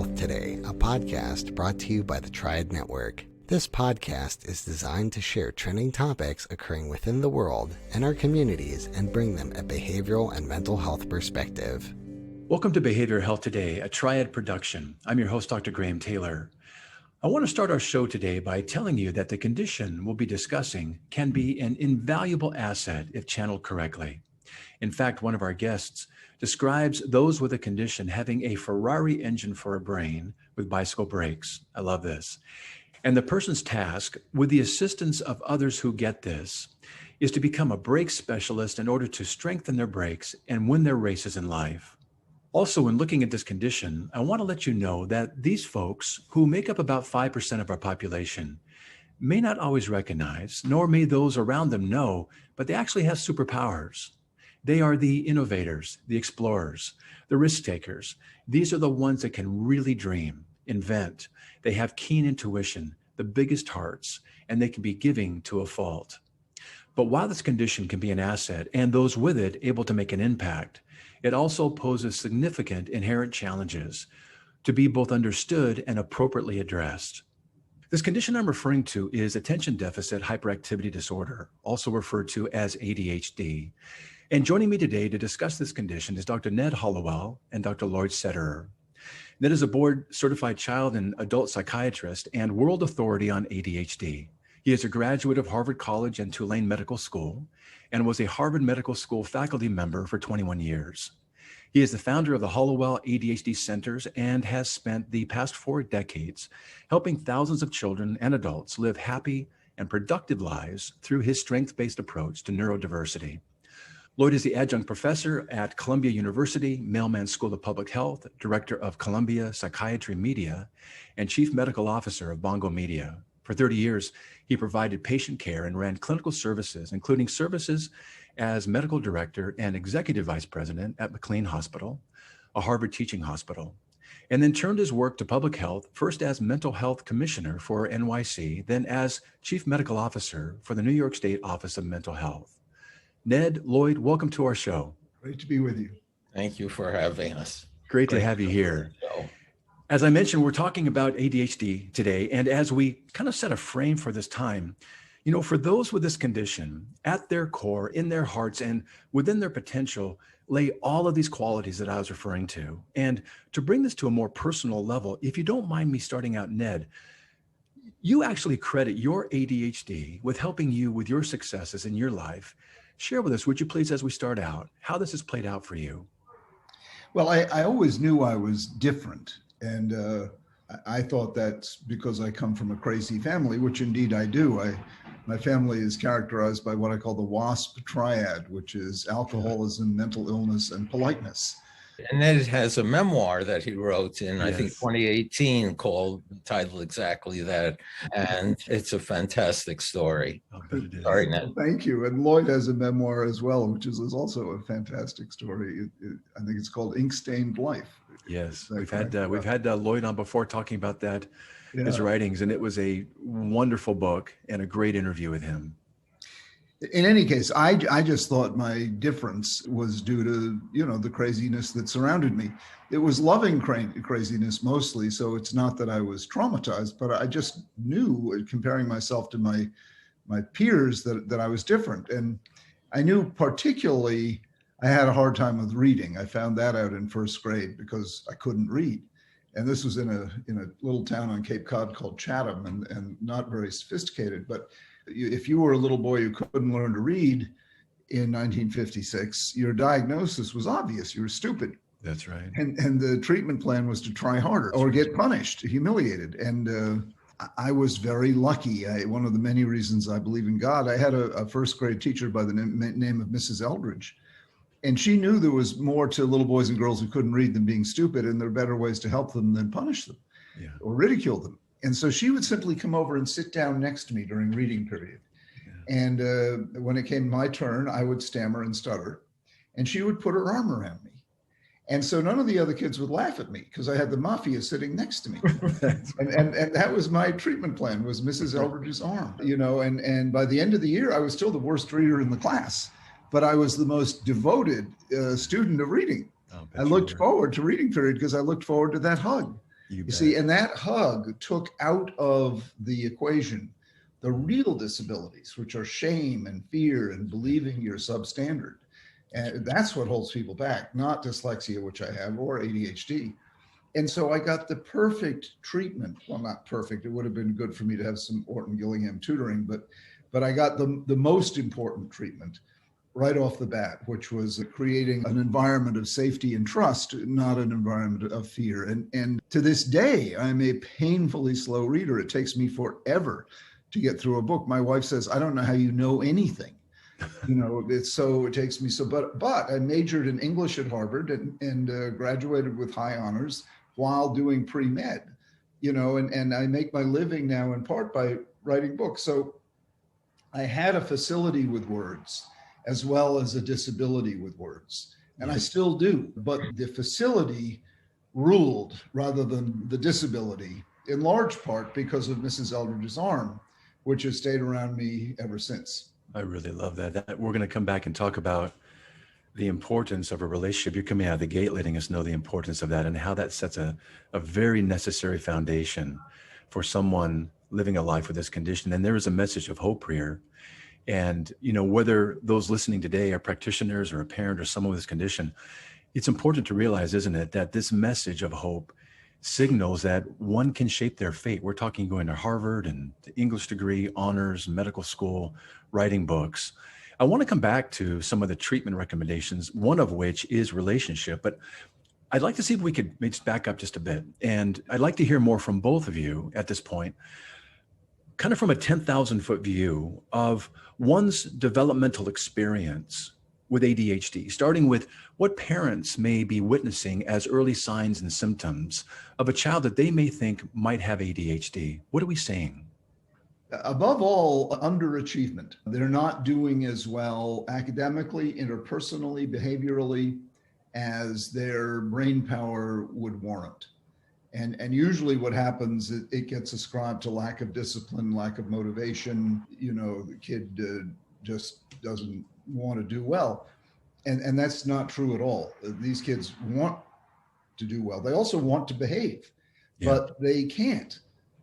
Health Today, a podcast brought to you by the Triad Network. This podcast is designed to share trending topics occurring within the world and our communities and bring them a behavioral and mental health perspective. Welcome to Behavioral Health Today, a Triad production. I'm your host, Dr. Graham Taylor. I want to start our show today by telling you that the condition we'll be discussing can be an invaluable asset if channeled correctly. In fact, one of our guests describes those with a condition having a Ferrari engine for a brain with bicycle brakes. I love this. And the person's task, with the assistance of others who get this, is to become a brake specialist in order to strengthen their brakes and win their races in life. Also, in looking at this condition, I want to let you know that these folks, who make up about 5% of our population, may not always recognize, nor may those around them know, but they actually have superpowers. They are the innovators, the explorers, the risk takers. These are the ones that can really dream, invent. They have keen intuition, the biggest hearts, and they can be giving to a fault. But while this condition can be an asset and those with it able to make an impact, it also poses significant inherent challenges to be both understood and appropriately addressed. This condition I'm referring to is attention deficit hyperactivity disorder, also referred to as ADHD. And joining me today to discuss this condition is Dr. Ned Hallowell and Dr. Lloyd Sederer. Ned is a board-certified child and adult psychiatrist and world authority on ADHD. He is a graduate of Harvard College and Tulane Medical School and was a Harvard Medical School faculty member for 21 years. He is the founder of the Hallowell ADHD Centers and has spent the past 4 decades helping thousands of children and adults live happy and productive lives through his strength-based approach to neurodiversity. Lloyd is the adjunct professor at Columbia University, Mailman School of Public Health, director of Columbia Psychiatry Media, and chief medical officer of Bongo Media. For 30 years, he provided patient care and ran clinical services, including services as medical director and executive vice president at McLean Hospital, a Harvard teaching hospital, and then turned his work to public health, first as mental health commissioner for NYC, then as chief medical officer for the New York State Office of Mental Health. Ned, Lloyd, welcome to our show. Great to be with you. Thank you for having us. Great to have you here. As I mentioned, we're talking about ADHD today, and as we kind of set a frame for this time, for those with this condition, at their core, in their hearts, and within their potential, lay all of these qualities that I was referring to. And to bring this to a more personal level, if you don't mind me starting out, Ned, you actually credit your ADHD with helping you with your successes in your life. Share with us, would you please, as we start out, how this has played out for you? Well, I always knew I was different. And I thought that's because I come from a crazy family, which indeed I do. My family is characterized by what I call the WASP triad, which is alcoholism, mental illness, and politeness. And Ned has a memoir that he wrote in, I think, 2018 titled exactly that. And it's a fantastic story. Sorry, Ned. Thank you. And Lloyd has a memoir as well, which is also a fantastic story. I think it's called Ink Stained Life. Yes, we've had Lloyd on before talking about that, his writings, and it was a wonderful book and a great interview with him. In any case, I just thought my difference was due to, the craziness that surrounded me. It was loving craziness mostly, so it's not that I was traumatized, but I just knew, comparing myself to my peers, that I was different. And I knew particularly I had a hard time with reading. I found that out in first grade because I couldn't read. And this was in a little town on Cape Cod called Chatham, and not very sophisticated, but if you were a little boy who couldn't learn to read in 1956, your diagnosis was obvious. You were stupid. That's right. And the treatment plan was to try harder or get punished, humiliated. And I was very lucky. One of the many reasons I believe in God, I had a first grade teacher by the name of Mrs. Eldridge. And she knew there was more to little boys and girls who couldn't read than being stupid, and there are better ways to help them than punish them or ridicule them. And so she would simply come over and sit down next to me during reading period. Yeah. And when it came my turn, I would stammer and stutter, and she would put her arm around me. And so none of the other kids would laugh at me because I had the mafia sitting next to me. and that was my treatment plan, was Mrs. Eldridge's arm, and by the end of the year, I was still the worst reader in the class, but I was the most devoted student of reading. I looked forward to reading period because I looked forward to that hug. You see, and that hug took out of the equation the real disabilities, which are shame and fear and believing you're substandard. And that's what holds people back, not dyslexia, which I have, or ADHD. And so I got the perfect treatment. Well, not perfect. It would have been good for me to have some Orton Gillingham tutoring, but I got the most important treatment right off the bat, which was creating an environment of safety and trust, not an environment of fear. And to this day, I'm a painfully slow reader. It takes me forever to get through a book. My wife says, I don't know how you know anything. It takes me so, but I majored in English at Harvard and graduated with high honors while doing pre-med, and I make my living now in part by writing books. So I had a facility with words as well as a disability with words. And I still do, but the facility ruled rather than the disability, in large part because of Mrs. Eldridge's arm, which has stayed around me ever since. I really love that. We're going to come back and talk about the importance of a relationship. You're coming out of the gate letting us know the importance of that and how that sets a very necessary foundation for someone living a life with this condition. And there is a message of hope here. And, whether those listening today are practitioners or a parent or someone with this condition, it's important to realize, isn't it, that this message of hope signals that one can shape their fate. We're talking going to Harvard and the English degree, honors, medical school, writing books. I want to come back to some of the treatment recommendations, one of which is relationship, but I'd like to see if we could maybe back up just a bit. And I'd like to hear more from both of you at this point, kind of from a 10,000 foot view of one's developmental experience with ADHD, starting with what parents may be witnessing as early signs and symptoms of a child that they may think might have ADHD. What are we saying? Above all, underachievement. They're not doing as well academically, interpersonally, behaviorally as their brain power would warrant. And usually what happens, it gets ascribed to lack of discipline, lack of motivation. The kid just doesn't want to do well. And that's not true at all. These kids want to do well. They also want to behave, but they can't.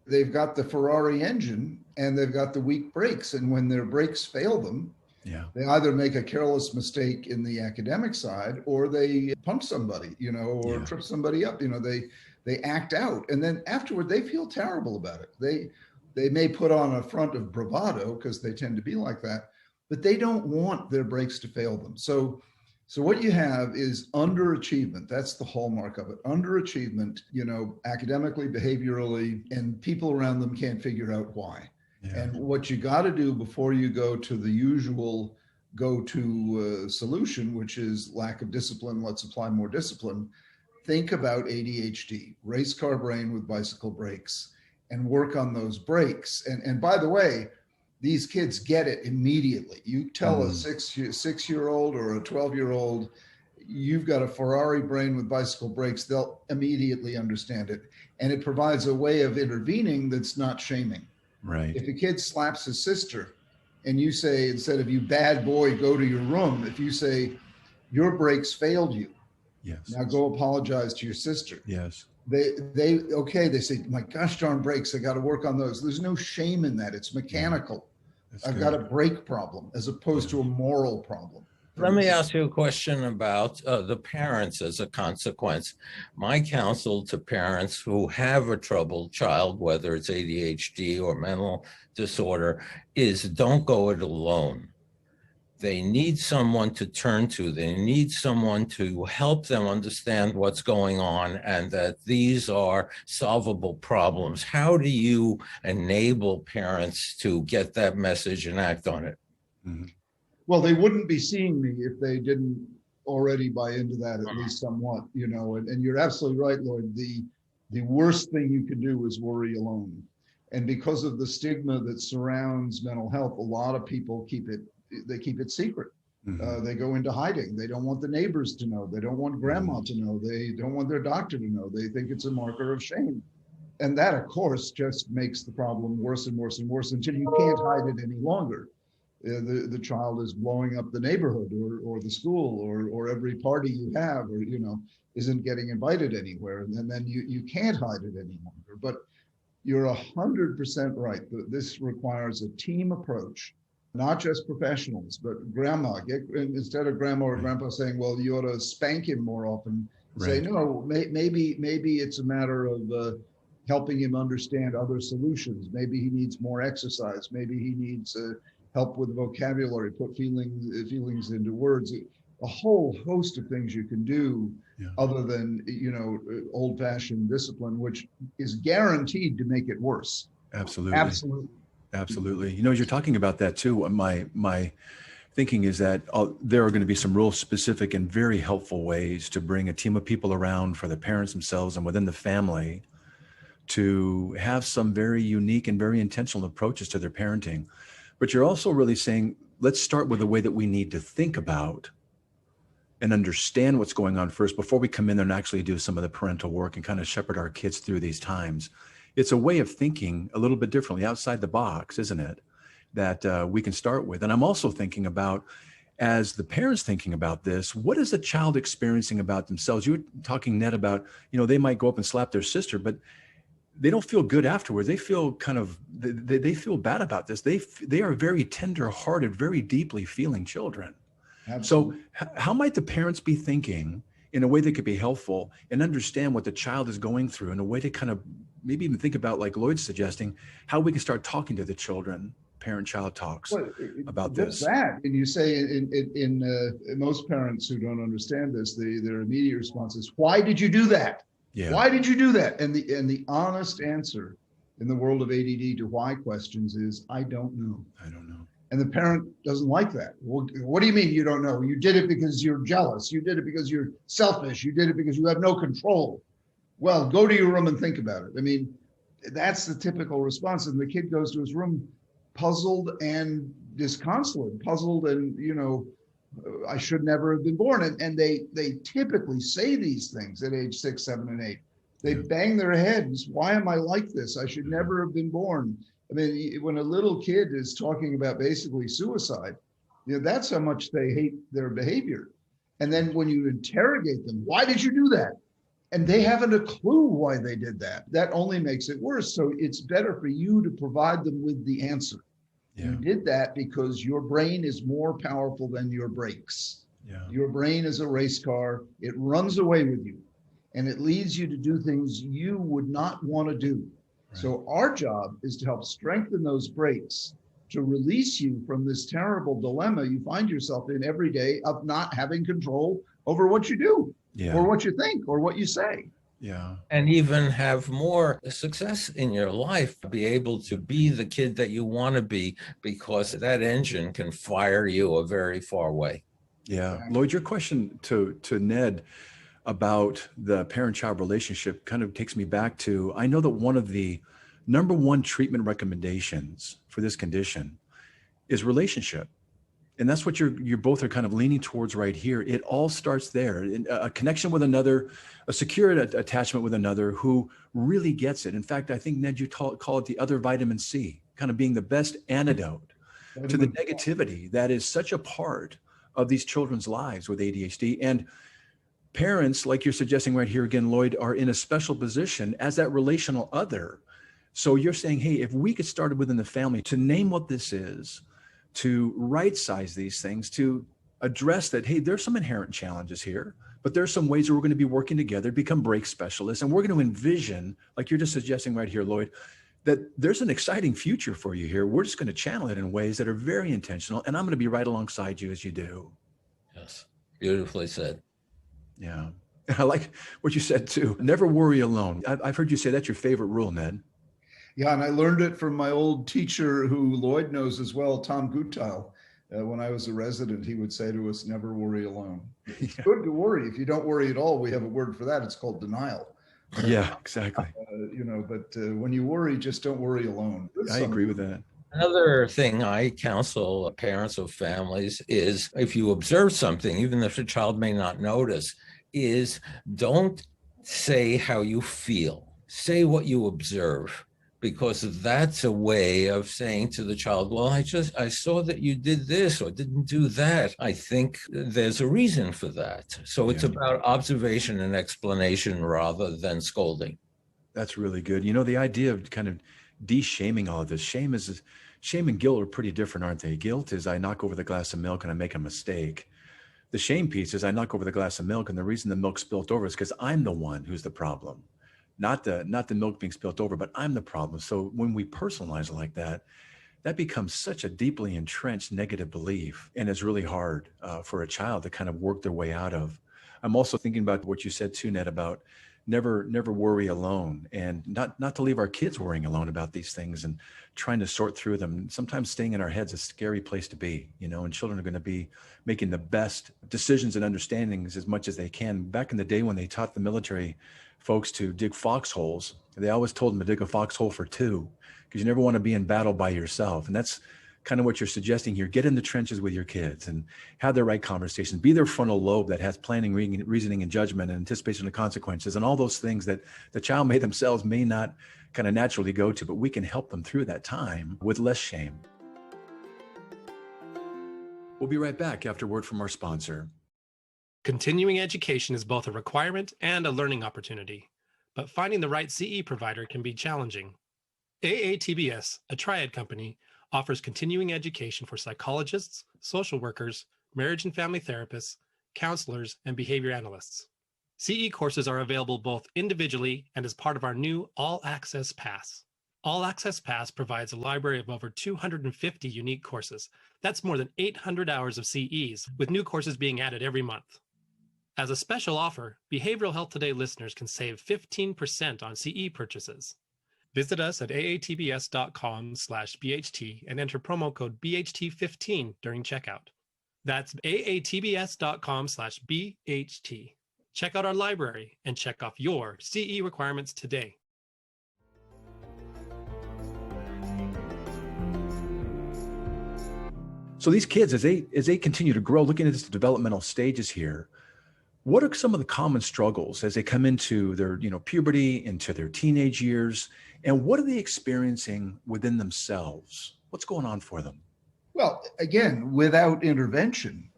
They've got the Ferrari engine and they've got the weak brakes. And when their brakes fail them, they either make a careless mistake in the academic side or they punch somebody, or trip somebody up. They act out. And then afterward, they feel terrible about it. They may put on a front of bravado because they tend to be like that, but they don't want their brakes to fail them. So what you have is underachievement. That's the hallmark of it. Underachievement, academically, behaviorally, and people around them can't figure out why. Yeah. And what you got to do before you go to the usual go-to solution, which is lack of discipline, let's apply more discipline, think about ADHD, race car brain with bicycle brakes, and work on those brakes. And by the way, these kids get it immediately. You tell a six-year-old or a 12-year-old, you've got a Ferrari brain with bicycle brakes, they'll immediately understand it. And it provides a way of intervening that's not shaming. Right. If a kid slaps his sister and you say, instead of you bad boy, go to your room, if you say, your brakes failed you. Yes. Now go apologize to your sister. Yes. They say, my gosh darn brakes, I got to work on those. There's no shame in that. It's mechanical. I've got a brake problem as opposed to a moral problem. Let me ask you a question about the parents as a consequence. My counsel to parents who have a troubled child, whether it's ADHD or mental disorder, is don't go it alone. They need someone to turn to. They need someone to help them understand what's going on and that these are solvable problems. How do you enable parents to get that message and act on it? Mm-hmm. Well, they wouldn't be seeing me if they didn't already buy into that, at least somewhat, and you're absolutely right, Lloyd. The worst thing you can do is worry alone. And because of the stigma that surrounds mental health, a lot of people keep it secret. Mm-hmm. They go into hiding. They don't want the neighbors to know. They don't want grandma to know. They don't want their doctor to know. They think it's a marker of shame. And that, of course, just makes the problem worse and worse and worse until you can't hide it any longer. the child is blowing up the neighborhood or the school or every party you have, or, isn't getting invited anywhere. And then you can't hide it any longer. But you're 100% right. This requires a team approach, not just professionals, but grandma. Instead of grandma or grandpa saying, well, you ought to spank him more often, say, no, maybe it's a matter of helping him understand other solutions. Maybe he needs more exercise. Maybe he needs help with vocabulary, put feelings into words. A whole host of things you can do other than, old-fashioned discipline, which is guaranteed to make it worse. Absolutely. Absolutely. As you're talking about that too, my thinking is that there are going to be some real specific and very helpful ways to bring a team of people around for the parents themselves and within the family to have some very unique and very intentional approaches to their parenting. But you're also really saying, let's start with the way that we need to think about and understand what's going on first before we come in there and actually do some of the parental work and kind of shepherd our kids through these times. It's a way of thinking a little bit differently outside the box, isn't it? That we can start with. And I'm also thinking about, as the parents thinking about this, what is the child experiencing about themselves? You were talking, Ned, about, they might go up and slap their sister, but they don't feel good afterwards. They feel they feel bad about this. They are very tender-hearted, very deeply feeling children. Absolutely. So how might the parents be thinking in a way that could be helpful and understand what the child is going through in a way to kind of maybe even think about, like Lloyd's suggesting, how we can start talking to the children, parent-child talks about this. That, and you say in most parents who don't understand this, their immediate response is, "Why did you do that? Yeah. Why did you do that?" And the honest answer in the world of ADD to why questions is, "I don't know." I don't know. And the parent doesn't like that. Well, what do you mean you don't know? You did it because you're jealous. You did it because you're selfish. You did it because you have no control. Well, go to your room and think about it. I mean, that's the typical response. And the kid goes to his room puzzled and disconsolate, puzzled and, I should never have been born. And they typically say these things at age 6, 7, and 8. They bang their heads. Why am I like this? I should never have been born. I mean, when a little kid is talking about basically suicide, that's how much they hate their behavior. And then when you interrogate them, why did you do that? And they haven't a clue why they did that. That only makes it worse. So it's better for you to provide them with the answer. Yeah. You did that because your brain is more powerful than your brakes. Yeah. Your brain is a race car. It runs away with you and it leads you to do things you would not want to do. Right. So our job is to help strengthen those brakes, to release you from this terrible dilemma you find yourself in every day of not having control over what you do or what you think or what you say. Yeah. And even have more success in your life, be able to be the kid that you want to be, because that engine can fire you a very far way. Yeah. Lloyd, your question to Ned about the parent-child relationship kind of takes me back to, I know that one of the number one treatment recommendations for this condition is relationship. And that's what you both are kind of leaning towards right here. It all starts there. A connection with another, a secure attachment with another who really gets it. In fact, I think, Ned, you call it the other vitamin C, kind of being the best antidote to the negativity that is such a part of these children's lives with ADHD. And parents, like you're suggesting right here again, Lloyd, are in a special position as that relational other. So you're saying, hey, if we get started within the family to name what this is, to right-size these things, to address that, hey, there's some inherent challenges here, but there's some ways where we're going to be working together, become break specialists, and we're going to envision, like you're just suggesting right here, Lloyd, that there's an exciting future for you here. We're just going to channel it in ways that are very intentional, and I'm going to be right alongside you as you do. Yes, beautifully said. Yeah. I like what you said too. Never worry alone. I've heard you say that's your favorite rule, Ned. Yeah, and I learned it from my old teacher who Lloyd knows as well, Tom Gutile. When I was a resident, he would say to us, never worry alone. It's good to worry. If you don't worry at all, we have a word for that. It's called denial. Yeah, exactly. But when you worry, just don't worry alone. I agree with that. Another thing I counsel parents of families is, if you observe something, even if the child may not notice, is don't say how you feel. Say what you observe. because that's a way of saying to the child, well, I saw that you did this or didn't do that. I think there's a reason for that. So it's about observation and explanation rather than scolding. That's really good. The idea of kind of de-shaming all of this. Shame and guilt are pretty different, aren't they? Guilt is I knock over the glass of milk and I make a mistake. The shame piece is I knock over the glass of milk, and the reason the milk spilt over is because I'm the one who's the problem. Not the milk being spilt over, but I'm the problem. So when we personalize it like that, that becomes such a deeply entrenched negative belief, and it's really hard for a child to kind of work their way out of. I'm also thinking about what you said too, Ned, about never worry alone, and not to leave our kids worrying alone about these things and trying to sort through them. Sometimes staying in our heads is a scary place to be, and children are going to be making the best decisions and understandings as much as they can. Back in the day when they taught the military folks to dig foxholes, they always told them to dig a foxhole for two, because you never want to be in battle by yourself. And that's kind of what you're suggesting here. Get in the trenches with your kids and have the right conversations. Be their frontal lobe that has planning, reasoning, and judgment, and anticipation of consequences, and all those things that the child themselves may not kind of naturally go to, but we can help them through that time with less shame. We'll be right back after word from our sponsor. Continuing education is both a requirement and a learning opportunity, but finding the right CE provider can be challenging. AATBS, a triad company, offers continuing education for psychologists, social workers, marriage and family therapists, counselors, and behavior analysts. CE courses are available both individually and as part of our new All Access Pass. All Access Pass provides a library of over 250 unique courses. That's more than 800 hours of CEs, with new courses being added every month. As a special offer, Behavioral Health Today listeners can save 15% on CE purchases. Visit us at aatbs.com/BHT and enter promo code BHT15 during checkout. That's aatbs.com/BHT. Check out our library and check off your CE requirements today. So these kids, as they continue to grow, looking at this developmental stages here, what are some of the common struggles as they come into their, puberty, into their teenage years, and what are they experiencing within themselves? What's going on for them? Well, again, without intervention,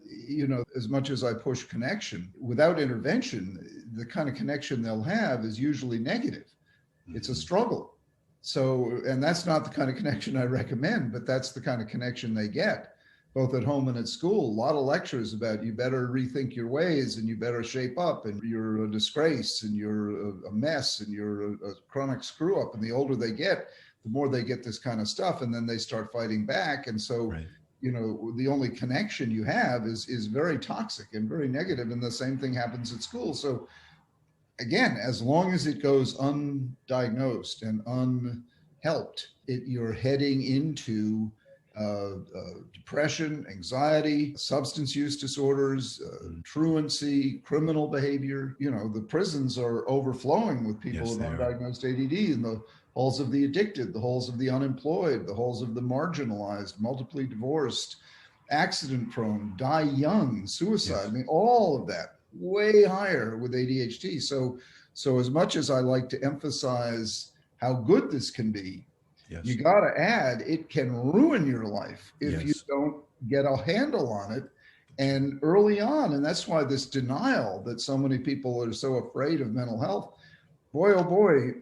as much as I push connection, without intervention, the kind of connection they'll have is usually negative. It's a struggle. So, and that's not the kind of connection I recommend, but that's the kind of connection they get, both at home and at school. A lot of lectures about you better rethink your ways and you better shape up and you're a disgrace and you're a mess and you're a chronic screw up. And the older they get, the more they get this kind of stuff, and then they start fighting back. And so, Right. The only connection you have is very toxic and very negative. And the same thing happens at school. So again, as long as it goes undiagnosed and unhelped, you're heading into depression, anxiety, substance use disorders, truancy, criminal behavior. The prisons are overflowing with people Yes, with they are. undiagnosed ADD, and the halls of the addicted, the halls of the unemployed, the halls of the marginalized, multiply divorced, accident prone, die young, suicide. Yes. I mean, all of that way higher with ADHD. So as much as I like to emphasize how good this can be, Yes. you got to add, it can ruin your life if you Yes. don't get a handle on it and early on. And that's why this denial that so many people are so afraid of mental health, boy, oh boy,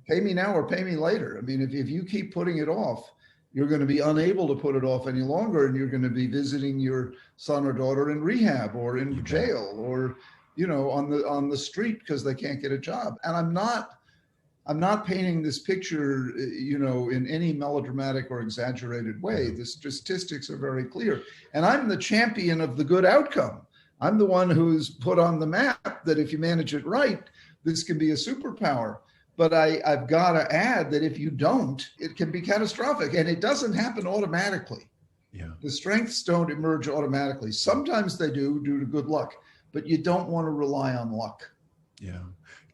pay me now or pay me later. I mean, if you keep putting it off, you're going to be unable to put it off any longer. And you're going to be visiting your son or daughter in rehab or in jail or, on the street because they can't get a job. And I'm not painting this picture, in any melodramatic or exaggerated way. The statistics are very clear. And I'm the champion of the good outcome. I'm the one who's put on the map that if you manage it right, this can be a superpower. But I've got to add that if you don't, it can be catastrophic. And it doesn't happen automatically. Yeah. The strengths don't emerge automatically. Sometimes they do due to good luck, but you don't want to rely on luck. Yeah.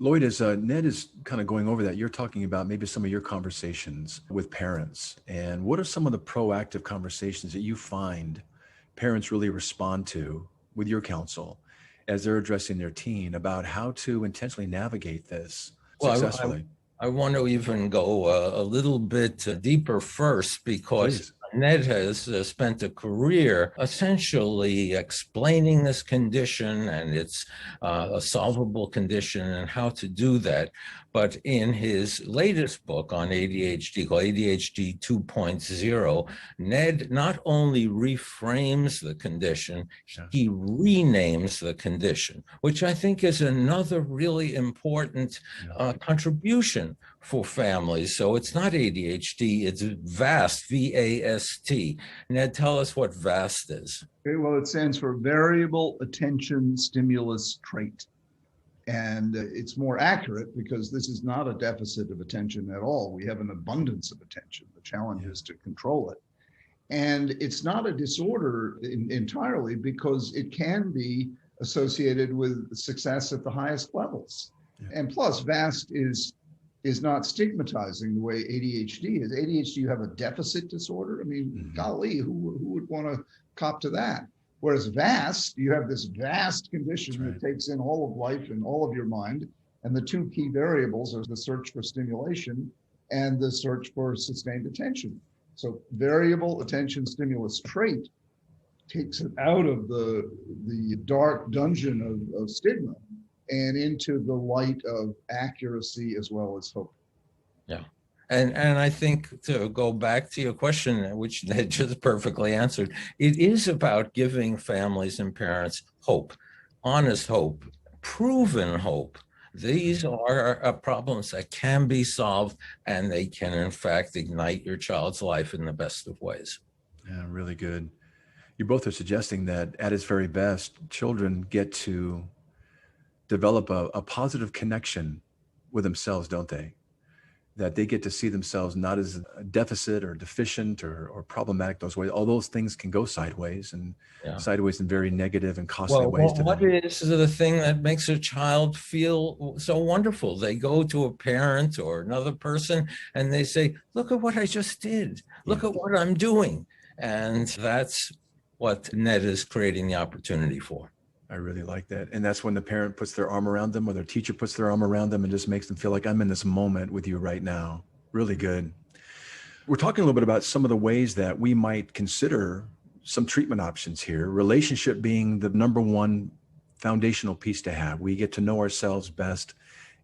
Lloyd, as Ned is kind of going over that, you're talking about maybe some of your conversations with parents. And what are some of the proactive conversations that you find parents really respond to with your counsel as they're addressing their teen about how to intentionally navigate this successfully? I want to even go a little bit deeper first, because Please. Ned has spent a career essentially explaining this condition, and it's a solvable condition and how to do that. But in his latest book on ADHD, called ADHD 2.0, Ned not only reframes the condition, he renames the condition, which I think is another really important contribution for families. So it's not ADHD, it's VAST, V-A-S-T. Ned, tell us what VAST is. Okay, well, it stands for Variable Attention Stimulus Trait. And it's more accurate because this is not a deficit of attention at all. We have an abundance of attention. The challenge is to control it. And it's not a disorder entirely, because it can be associated with success at the highest levels. Yeah. And plus, VAST is not stigmatizing the way ADHD is. ADHD, you have a deficit disorder. I mean, golly, who would want to cop to that? Whereas VAST, you have this vast condition that takes in all of life and all of your mind. And the two key variables are the search for stimulation and the search for sustained attention. So variable attention stimulus trait takes it out of the dark dungeon of stigma and into the light of accuracy as well as hope. Yeah. And I think, to go back to your question, which Ned just perfectly answered, it is about giving families and parents hope, honest hope, proven hope. These are problems that can be solved, and they can, in fact, ignite your child's life in the best of ways. Yeah, really good. You both are suggesting that at its very best, children get to develop a positive connection with themselves, don't they? That they get to see themselves not as a deficit or deficient or problematic those ways. All those things can go sideways, and sideways in very negative and costly ways to them. What is the thing that makes a child feel so wonderful? They go to a parent or another person and they say, look at what I just did. Look at what I'm doing. And that's what Ned is creating the opportunity for. I really like that. And that's when the parent puts their arm around them, or their teacher puts their arm around them and just makes them feel like, I'm in this moment with you right now. Really good. We're talking a little bit about some of the ways that we might consider some treatment options here. Relationship being the number one foundational piece to have. We get to know ourselves best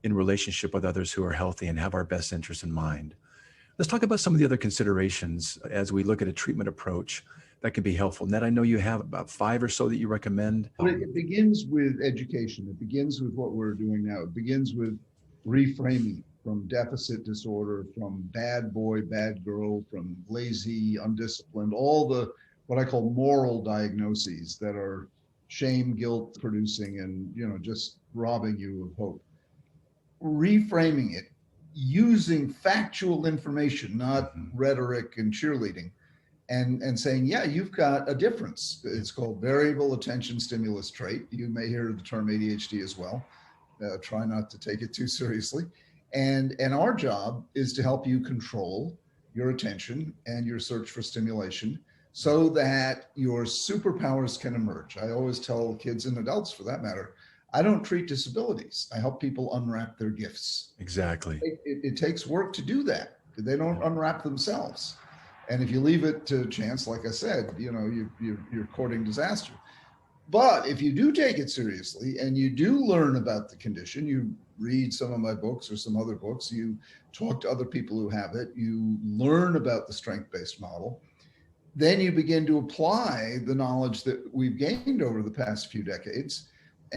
in relationship with others who are healthy and have our best interests in mind. Let's talk about some of the other considerations as we look at a treatment approach that can be helpful. Ned, I know you have about 5 or so that you recommend. It begins with education. It begins with what we're doing now. It begins with reframing from deficit disorder, from bad boy, bad girl, from lazy, undisciplined, all the what I call moral diagnoses that are shame, guilt producing, and just robbing you of hope. Reframing it using factual information, not rhetoric and cheerleading. And saying, yeah, you've got a difference. It's called variable attention stimulus trait. You may hear the term ADHD as well. Try not to take it too seriously. And our job is to help you control your attention and your search for stimulation so that your superpowers can emerge. I always tell kids and adults, for that matter, I don't treat disabilities. I help people unwrap their gifts. Exactly. It takes work to do that. They don't unwrap themselves. And if you leave it to chance, like I said, you're courting disaster. But if you do take it seriously and you do learn about the condition, you read some of my books or some other books, you talk to other people who have it, you learn about the strength-based model, then you begin to apply the knowledge that we've gained over the past few decades,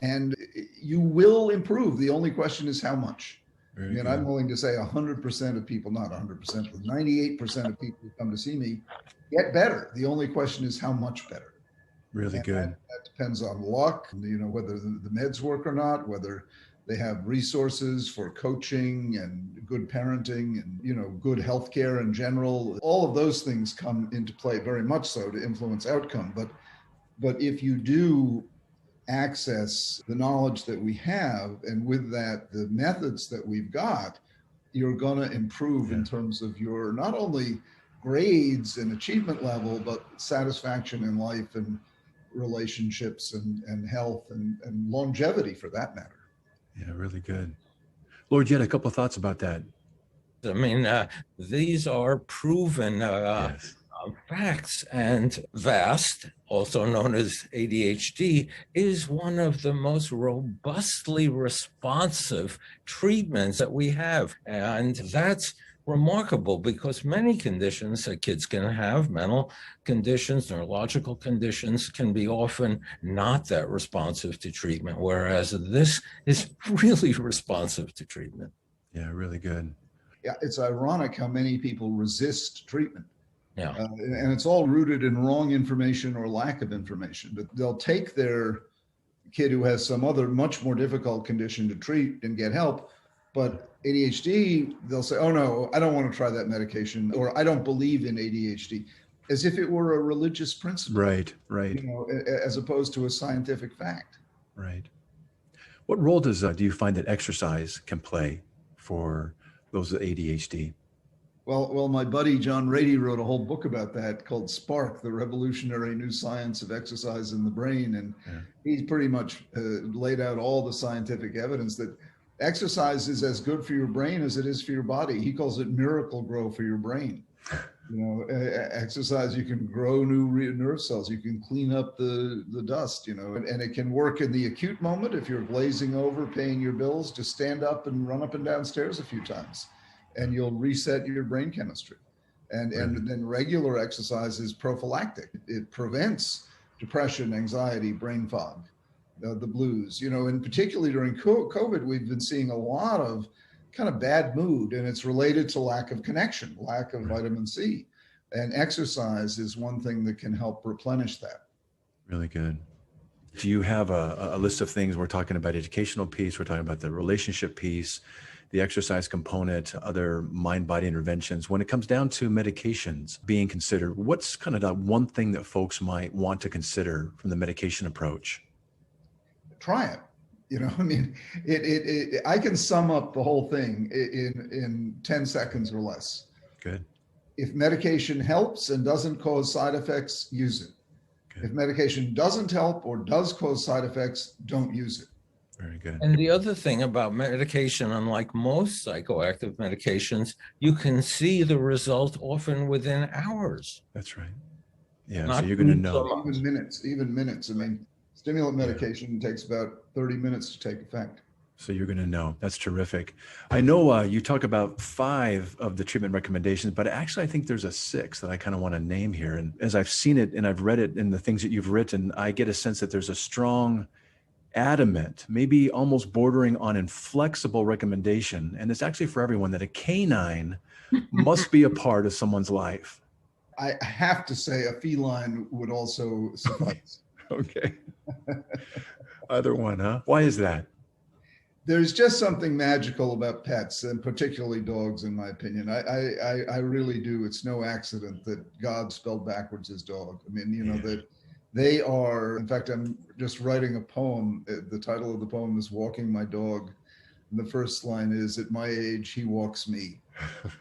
and you will improve. The only question is how much. And I'm willing to say 100% of people, not 100%, but 98% of people who come to see me get better. The only question is how much better. Really good. That depends on luck, whether the meds work or not, whether they have resources for coaching and good parenting and, good healthcare in general. All of those things come into play very much so to influence outcome. But if you do access the knowledge that we have, and with that, the methods that we've got, you're going to improve in terms of your not only grades and achievement level, but satisfaction in life and relationships and health and longevity for that matter. Yeah, really good. Lloyd, you had a couple of thoughts about that. I mean, these are proven Yes. facts, and VAST, also known as ADHD, is one of the most robustly responsive treatments that we have. And that's remarkable because many conditions that kids can have, mental conditions, neurological conditions, can be often not that responsive to treatment, whereas this is really responsive to treatment. Yeah, really good. Yeah, it's ironic how many people resist treatment. Yeah. And it's all rooted in wrong information or lack of information. But they'll take their kid who has some other much more difficult condition to treat and get help. But ADHD, they'll say, oh no, I don't want to try that medication, or I don't believe in ADHD, as if it were a religious principle. Right. You know, as opposed to a scientific fact. Right. What role do you find that exercise can play for those with ADHD? Well, my buddy John Rady wrote a whole book about that called Spark, the Revolutionary New Science of Exercise in the Brain. And he's pretty much laid out all the scientific evidence that exercise is as good for your brain as it is for your body. He calls it miracle grow for your brain. You know, exercise, you can grow new nerve cells, you can clean up the dust, you know, and it can work in the acute moment. If you're glazing over, paying your bills, just stand up and run up and down stairs a few times, and you'll reset your brain chemistry. And then regular exercise is prophylactic. It prevents depression, anxiety, brain fog, the blues, you know, and particularly during COVID, we've been seeing a lot of kind of bad mood, and it's related to lack of connection, lack of vitamin C. And exercise is one thing that can help replenish that. Really good. Do you have a list of things? We're talking about educational piece, we're talking about the relationship piece, the exercise component, other mind-body interventions. When it comes down to medications being considered, what's kind of the one thing that folks might want to consider from the medication approach? Try it. You know, I mean, I can sum up the whole thing in 10 seconds or less. Good. If medication helps and doesn't cause side effects, use it. Good. If medication doesn't help or does cause side effects, don't use it. Very good. And the other thing about medication, unlike most psychoactive medications, you can see the result often within hours. That's right. Yeah, so you're going to know. Even minutes. I mean, stimulant medication takes about 30 minutes to take effect. So you're going to know. That's terrific. I know you talk about 5 of the treatment recommendations, but actually I think there's a 6th that I kind of want to name here. And as I've seen it and I've read it in the things that you've written, I get a sense that there's a strong, adamant, maybe almost bordering on inflexible recommendation. And it's actually for everyone that a canine must be a part of someone's life. I have to say a feline would also suffice. Okay. Either one, huh? Why is that? There's just something magical about pets, and particularly dogs, in my opinion. I really do. It's no accident that God spelled backwards his dog. I mean, you know, that they are, in fact, I'm just writing a poem. The title of the poem is Walking My Dog. And the first line is, at my age, he walks me.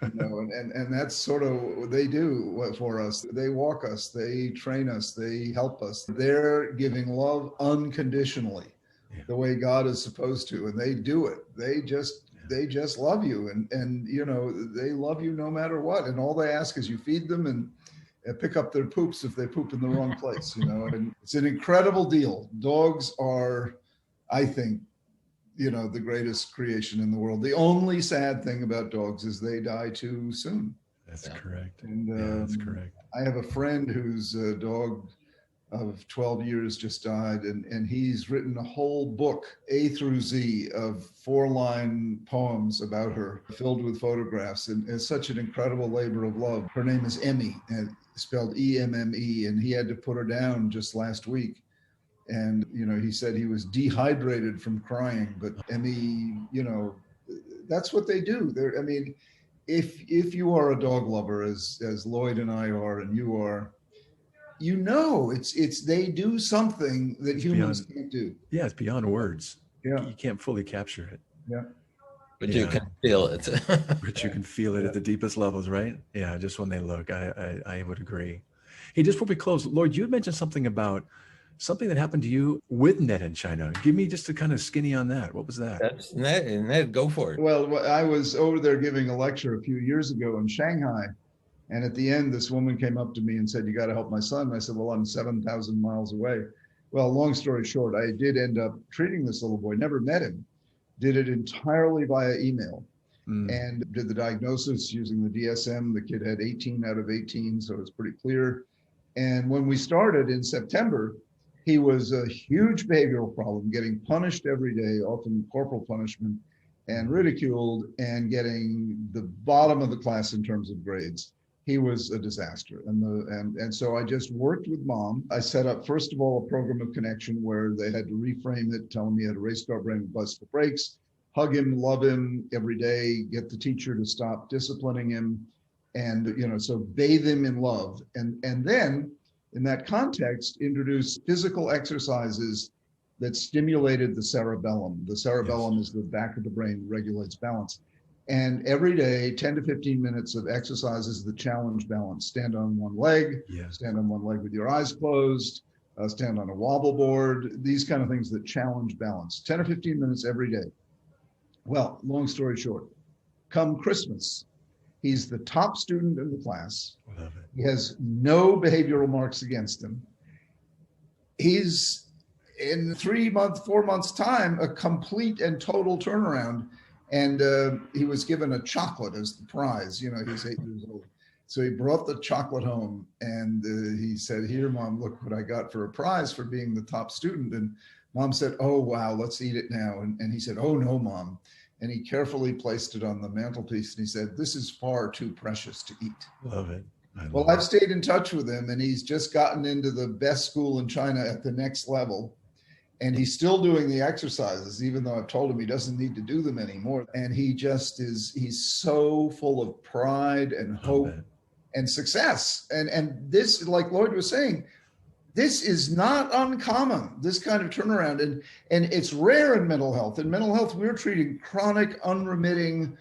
You know, and that's sort of what they do for us. They walk us, they train us, they help us. They're giving love unconditionally, the way God is supposed to, and they do it. They just love you, and you know, they love you no matter what. And all they ask is you feed them and pick up their poops if they poop in the wrong place. You know, and it's an incredible deal. Dogs are, I think, you know, the greatest creation in the world. The only sad thing about dogs is they die too soon. That's correct. And that's correct. I have a friend whose dog of 12 years just died, and he's written a whole book, A through Z, of 4-line poems about her, filled with photographs, and it's such an incredible labor of love. Her name is Emmy, and spelled E-M-M-E, and he had to put her down just last week. And, you know, he said he was dehydrated from crying, but Emmy, you know, that's what they do. I mean, if you are a dog lover, as Lloyd and I are, and you are, you know, they do something that humans can't do. Yeah, it's beyond words. Yeah. You can't fully capture it. Yeah. But you can feel it. But you can feel it at the deepest levels, right? Yeah, just when they look, I would agree. Hey, just before we close, Lloyd, you had mentioned something about something that happened to you with Ned in China. Give me just a kind of skinny on that. What was that? That's Ned, go for it. Well, I was over there giving a lecture a few years ago in Shanghai. And at the end, this woman came up to me and said, "You got to help my son." And I said, "Well, I'm 7,000 miles away." Well, long story short, I did end up treating this little boy, never met him, did it entirely via email. And did the diagnosis using the DSM. The kid had 18 out of 18, so it's pretty clear. And when we started in September, he was a huge behavioral problem, getting punished every day, often corporal punishment, and ridiculed, and getting the bottom of the class in terms of grades. He was a disaster. And so I just worked with mom. I set up, first of all, a program of connection where they had to reframe it, tell him he had a race car brain with bicycle brakes, hug him, love him every day, get the teacher to stop disciplining him, and, so bathe him in love. And then in that context, introduce physical exercises that stimulated the cerebellum. The cerebellum is the back of the brain that regulates balance. And every day, 10 to 15 minutes of exercises that challenge balance. Stand on one leg, stand on one leg with your eyes closed, stand on a wobble board, these kind of things that challenge balance. 10 or 15 minutes every day. Well, long story short, come Christmas, he's the top student in the class. He has no behavioral marks against him. He's in 4 months time, a complete and total turnaround. And he was given a chocolate as the prize. He was 8 years old. So he brought the chocolate home and he said, "Here, Mom, look what I got for a prize for being the top student." And Mom said, "Oh, wow, let's eat it now." And he said, "Oh, no, Mom." And he carefully placed it on the mantelpiece and he said, "This is far too precious to eat." Love it. Well, I've stayed in touch with him and he's just gotten into the best school in China at the next level. And he's still doing the exercises, even though I've told him he doesn't need to do them anymore. And he's so full of pride and hope and success. And this, like Lloyd was saying, this is not uncommon, this kind of turnaround. And it's rare in mental health. In mental health, we're treating chronic, unremitting,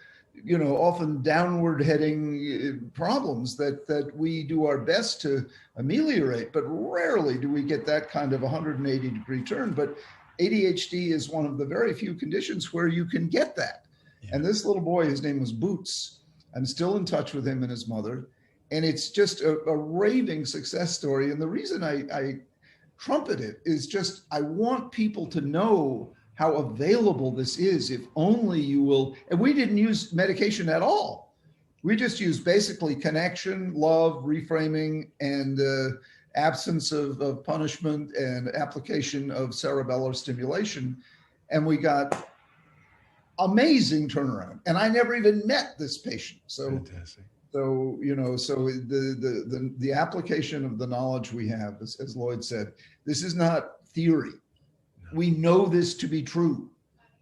often downward heading problems that we do our best to ameliorate, but rarely do we get that kind of 180-degree turn. But ADHD is one of the very few conditions where you can get that. And this little boy, his name was Boots. I'm still in touch with him and his mother. And it's just a raving success story. And the reason I trumpet it is just, I want people to know how available this is, if only you will. And we didn't use medication at all. We just used basically connection, love, reframing, and absence of punishment and application of cerebellar stimulation. And we got amazing turnaround. And I never even met this patient. So fantastic. So, the application of the knowledge we have, as Lloyd said, this is not theory. We know this to be true.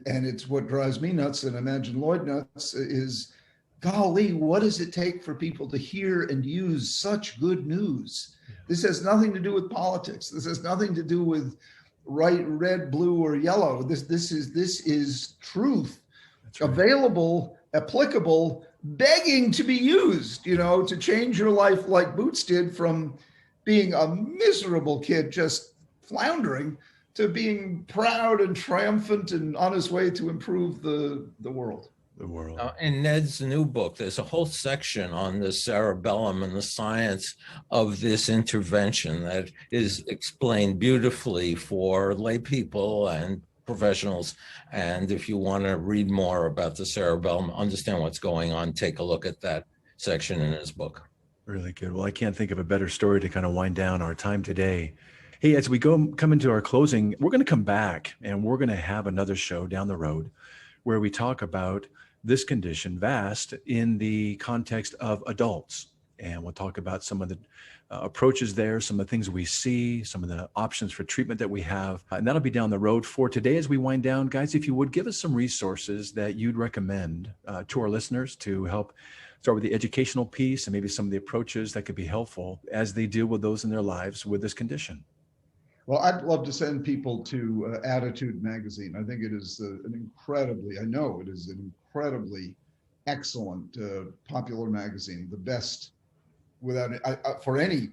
And it's what drives me nuts, and imagine Lloyd nuts, is, golly, what does it take for people to hear and use such good news? This has nothing to do with politics. This has nothing to do with red, blue, or yellow. This is truth. Right. Available, applicable, begging to be used, to change your life like Boots did, from being a miserable kid just floundering to being proud and triumphant and on his way to improve the world. In Ned's new book, there's a whole section on the cerebellum and the science of this intervention that is explained beautifully for lay people and professionals. And if you want to read more about the cerebellum, understand what's going on, take a look at that section in his book. Really good. Well, I can't think of a better story to kind of wind down our time today. Hey, as we come into our closing, we're going to come back and we're going to have another show down the road where we talk about this condition, VAST, in the context of adults. And we'll talk about some of the approaches there, some of the things we see, some of the options for treatment that we have. And that'll be down the road. For today, as we wind down, guys, if you would give us some resources that you'd recommend to our listeners to help start with the educational piece and maybe some of the approaches that could be helpful as they deal with those in their lives with this condition. Well, I'd love to send people to Attitude Magazine. I think it is I know it is an incredibly excellent, popular magazine, the best for any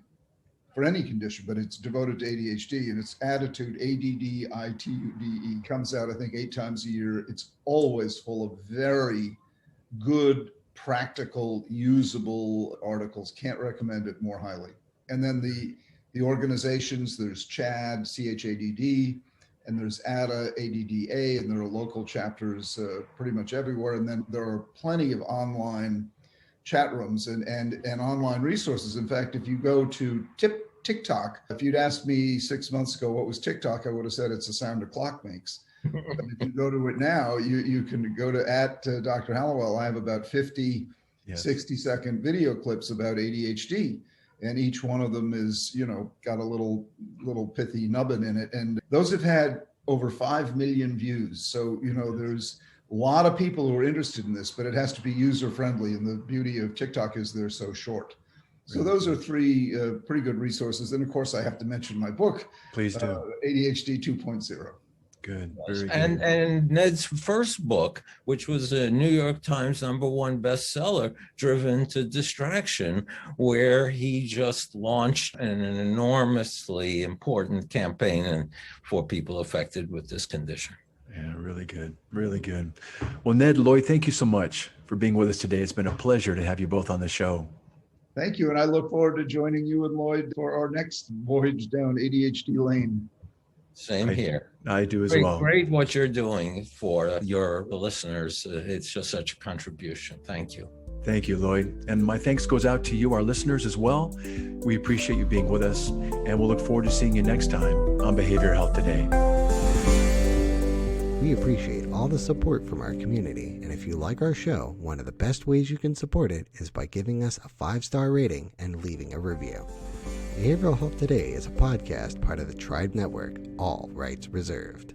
for any condition, but it's devoted to ADHD, and it's Attitude, ADDITUDE, comes out, I think, 8 times a year. It's always full of very good, practical, usable articles. Can't recommend it more highly. And then the organizations, there's CHADD, CHADD, and there's ADA, ADDA, and there are local chapters pretty much everywhere. And then there are plenty of online chat rooms and online resources. In fact, if you go to TikTok, if you'd asked me 6 months ago what was TikTok, I would have said it's the sound a clock makes. But if you go to it now, you can go to Dr. Hallowell. I have about 50 60-second video clips about ADHD. And each one of them is, got a little pithy nubbin in it. And those have had over 5 million views. So, there's a lot of people who are interested in this, but it has to be user friendly. And the beauty of TikTok is they're so short. So those are 3 pretty good resources. And of course, I have to mention my book. Please do. ADHD 2.0. Good. Very good. And Ned's first book, which was a New York Times #1 bestseller, Driven to Distraction, where he just launched an enormously important campaign for people affected with this condition. Yeah, really good. Really good. Well, Ned, Lloyd, thank you so much for being with us today. It's been a pleasure to have you both on the show. Thank you. And I look forward to joining you and Lloyd for our next voyage down ADHD lane. Same here. I do as Great, well. Great what you're doing for your listeners. It's just such a contribution. Thank you. Thank you, Lloyd. And my thanks goes out to you, our listeners, as well. We appreciate you being with us, and we'll look forward to seeing you next time on Behavioral Health Today. We appreciate all the support from our community, and if you like our show, one of the best ways you can support it is by giving us a 5-star rating and leaving a review. Behavioral Health Today is a podcast part of the Tribe Network, all rights reserved.